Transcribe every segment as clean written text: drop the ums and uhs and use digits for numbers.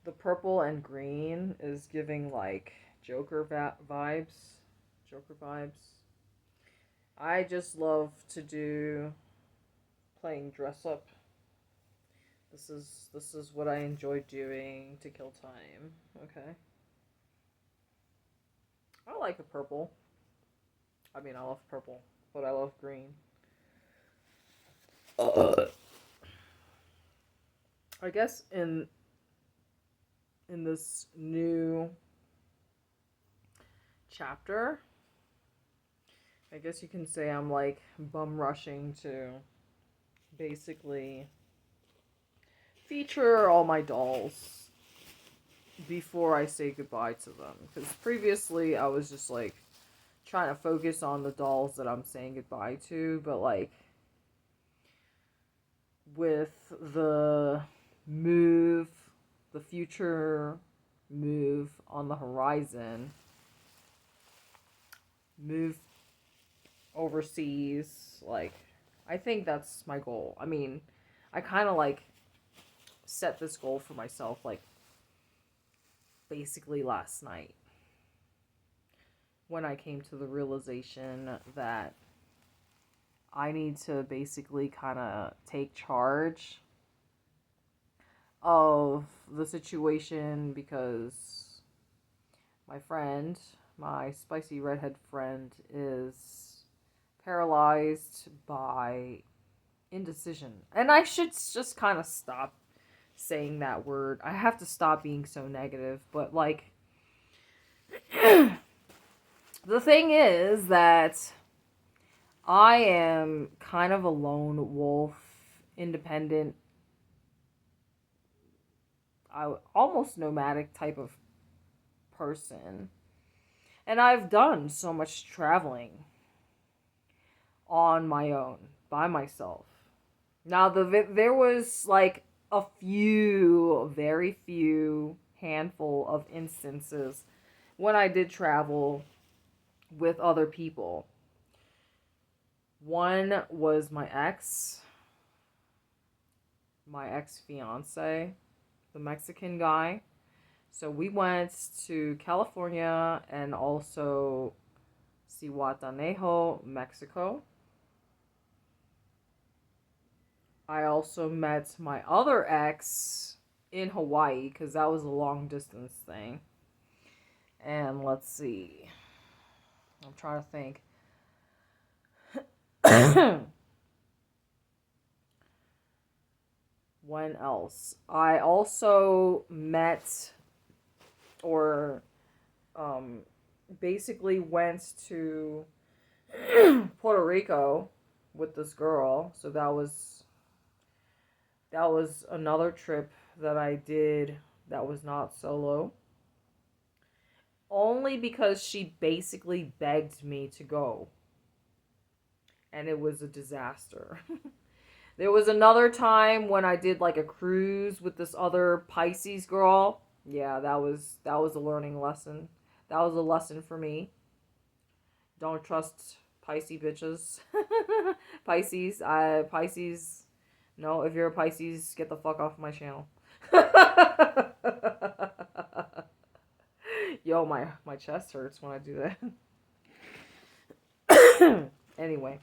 The purple and green is giving like vibes. Joker vibes. I just love to do playing dress up. This is what I enjoy doing to kill time. Okay. I like the purple. I mean, I love purple, but I love green. I guess in this new chapter, I guess you can say I'm like bum rushing to basically feature all my dolls before I say goodbye to them. Because previously I was just like trying to focus on the dolls that I'm saying goodbye to, but like with the move, the future move on the horizon, move overseas, like I think that's my goal. I mean, I kind of like set this goal for myself like basically last night when I came to the realization that I need to basically kind of take charge of the situation because my friend, my spicy redhead friend, is paralyzed by indecision. And I should just kind of stop saying that word. I have to stop being so negative, but like the thing is that I am kind of a lone wolf, independent, almost nomadic type of person. And I've done so much traveling on my own, by myself. Now, there was like a few, very few handful of instances when I did travel with other people. One was my ex fiance, the Mexican guy. So we went to California and also Zihuatanejo, Mexico. I also met my other ex in Hawaii because that was a long distance thing. And let's see. I'm trying to think. When else? I also met or um, basically went to Puerto Rico with this girl. So that was another trip that I did that was not solo. Only because she basically begged me to go. And it was a disaster. There was another time when I did like a cruise with this other Pisces girl. Yeah, that was a learning lesson. That was a lesson for me. Don't trust Pisces bitches. Pisces. No, if you're a Pisces, get the fuck off my channel. Yo, my chest hurts when I do that. Anyway,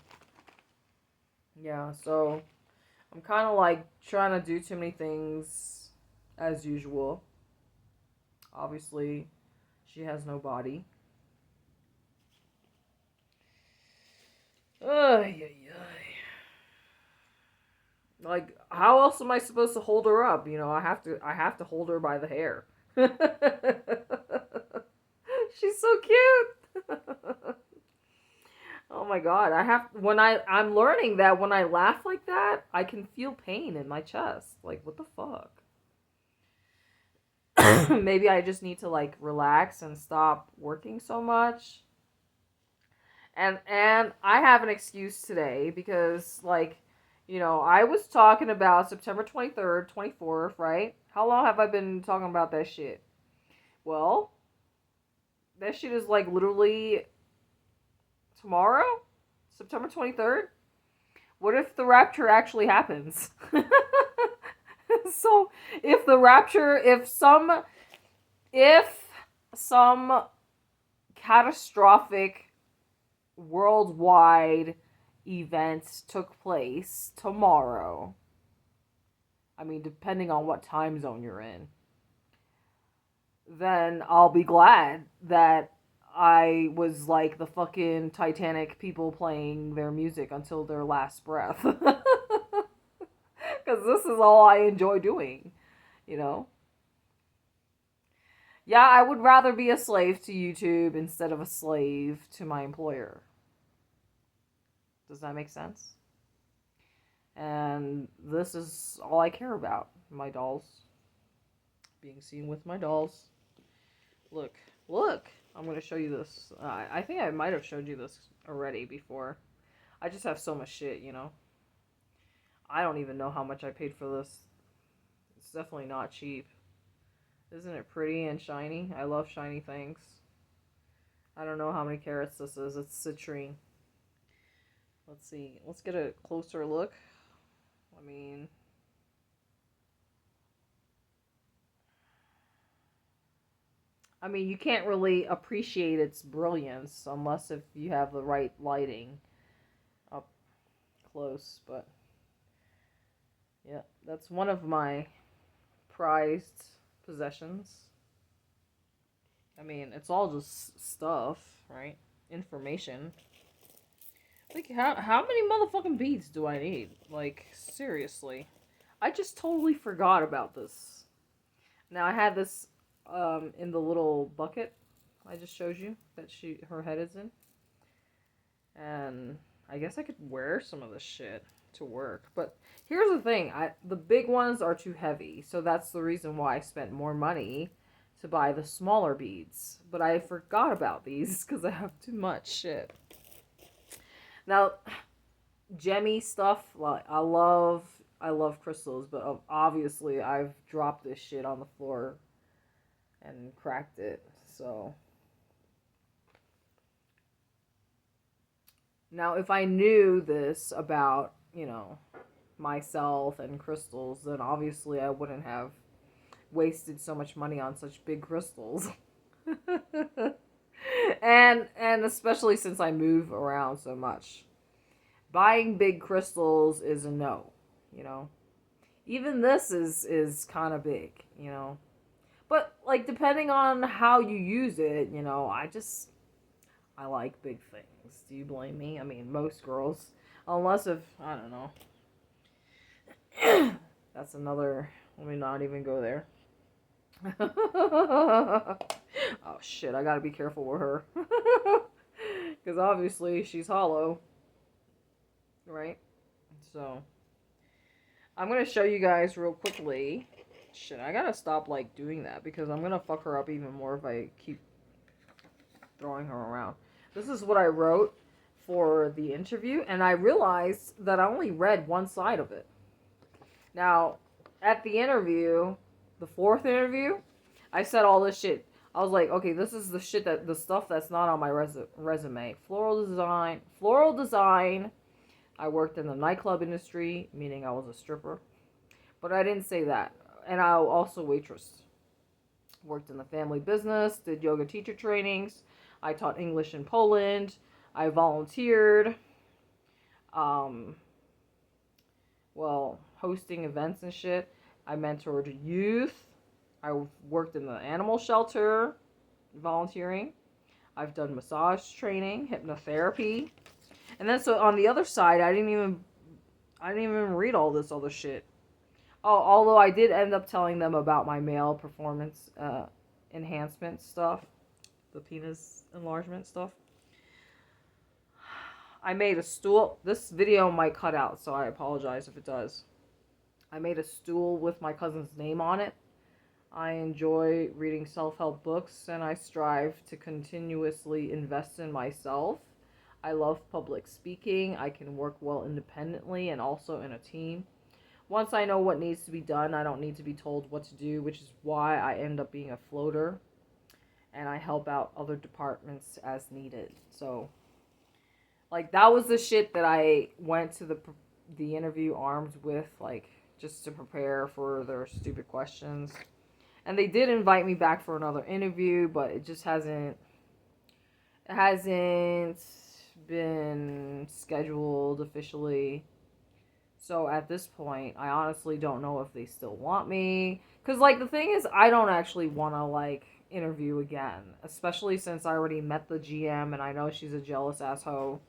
yeah, so I'm kind of like trying to do too many things as usual. Obviously, she has no body. Ay, ay, ay. Like, how else am I supposed to hold her up? I have to hold her by the hair. She's so cute. Oh my god, I'm learning that when I laugh like that, I can feel pain in my chest. Like, what the fuck? Maybe I just need to like relax and stop working so much. And I have an excuse today because like, I was talking about September 23rd, 24th, right? How long have I been talking about that shit? Well, that shit is like literally tomorrow, September 23rd. What if the rapture actually happens? So if some catastrophic worldwide event took place tomorrow, I mean, depending on what time zone you're in, then I'll be glad that I was like the fucking Titanic people playing their music until their last breath. Because this is all I enjoy doing, you know? Yeah, I would rather be a slave to YouTube instead of a slave to my employer. Does that make sense? And this is all I care about. My dolls. Being seen with my dolls. Look. Look! I'm going to show you this. I think I might have showed you this already before. I just have so much shit, you know? I don't even know how much I paid for this. It's definitely not cheap. Isn't it pretty and shiny? I love shiny things. I don't know how many carats this is. It's citrine. Let's see. Let's get a closer look. I mean, you can't really appreciate its brilliance unless if you have the right lighting up close, but yeah, that's one of my prized possessions. I mean, it's all just stuff, right? Information. Like, how many motherfucking beads do I need? Like, seriously. I just totally forgot about this. Now, I had this in the little bucket I just showed you that her head is in. And I guess I could wear some of this shit to work. But here's the thing. The big ones are too heavy. So that's the reason why I spent more money to buy the smaller beads. But I forgot about these because I have too much shit. Now, gemmy stuff, like I love crystals, but obviously I've dropped this shit on the floor and cracked it. So now if I knew this about, myself and crystals, then obviously I wouldn't have wasted so much money on such big crystals. and especially since I move around so much. Buying big crystals is a no, Even this is kind of big, But like depending on how you use it, I like big things. Do you blame me? I mean, most girls, unless if I don't know. That's another. Let me not even go there. Oh shit! I gotta be careful with her, because obviously she's hollow, right? So I'm gonna show you guys real quickly. Shit, I gotta stop like doing that because I'm gonna fuck her up even more if I keep throwing her around. This is what I wrote for the interview, and I realized that I only read one side of it. Now, at the interview, the fourth interview, I said all this shit. I was like, okay, this is the stuff that's not on my resume. Floral design. I worked in the nightclub industry, meaning I was a stripper. But I didn't say that. And I also waitress. Worked in the family business, did yoga teacher trainings. I taught English in Poland. I volunteered. Hosting events and shit. I mentored youth. I worked in the animal shelter, volunteering. I've done massage training, hypnotherapy. And then so on the other side, I didn't even read all this other shit. Oh, although I did end up telling them about my male performance enhancement stuff, the penis enlargement stuff. I made a stool. This video might cut out, so I apologize if it does. I made a stool with my cousin's name on it. I enjoy reading self-help books, and I strive to continuously invest in myself. I love public speaking. I can work well independently and also in a team. Once I know what needs to be done, I don't need to be told what to do, which is why I end up being a floater. And I help out other departments as needed. So, like, that was the shit that I went to the interview armed with, like, just to prepare for their stupid questions. And they did invite me back for another interview, but it hasn't been scheduled officially. So at this point, I honestly don't know if they still want me. Cause like the thing is, I don't actually want to like interview again, especially since I already met the GM and I know she's a jealous asshole,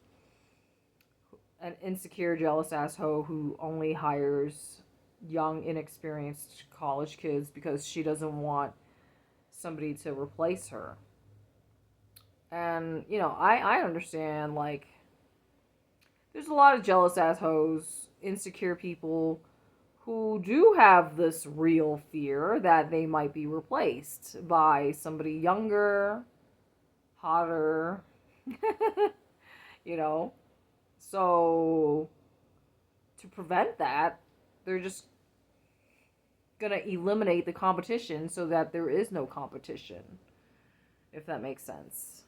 an insecure jealous asshole who only hires young, inexperienced college kids because she doesn't want somebody to replace her. And I understand like there's a lot of jealous assholes, insecure people who do have this real fear that they might be replaced by somebody younger, hotter, you know. So to prevent that, they're just gonna eliminate the competition so that there is no competition, if that makes sense.